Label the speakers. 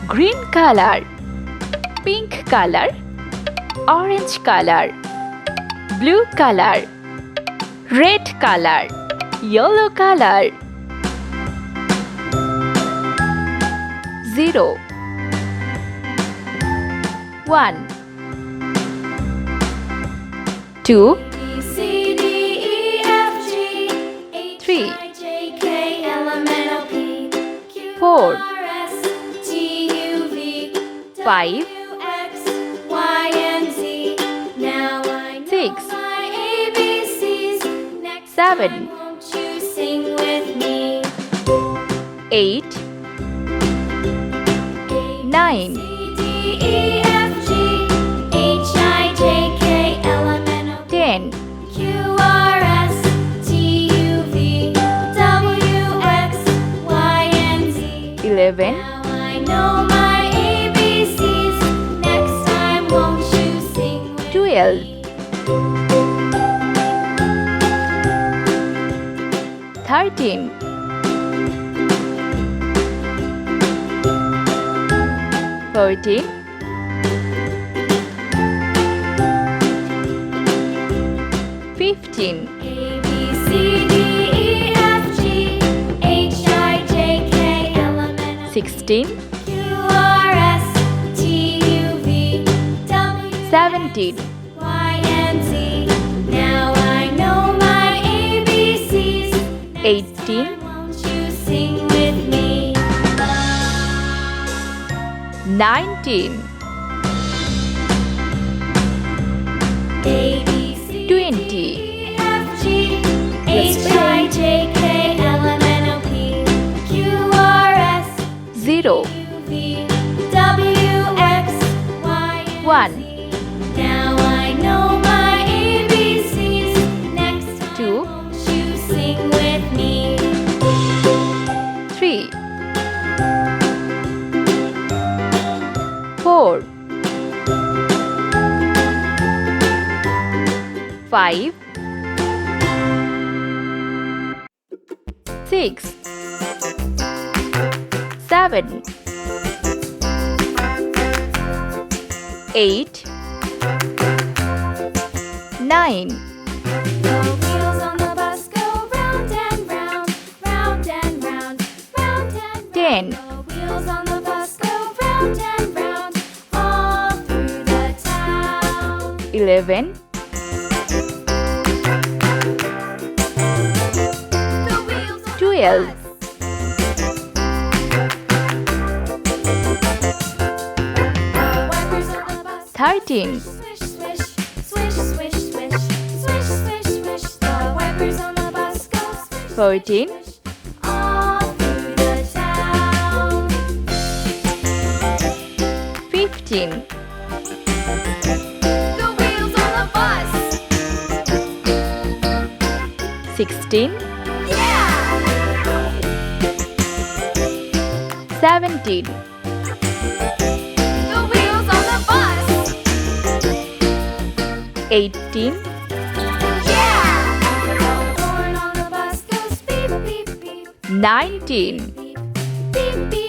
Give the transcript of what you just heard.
Speaker 1: green color, pink color, orange color, blue color, red color, yellow color. 0 1 2 3 4 5 6 7 8 9 10 11 12 13 14 15 16 17 18 19 20 0 1 2 3 4 5 6 7 8 9 10 11 12 13 14 15 16 17 18 19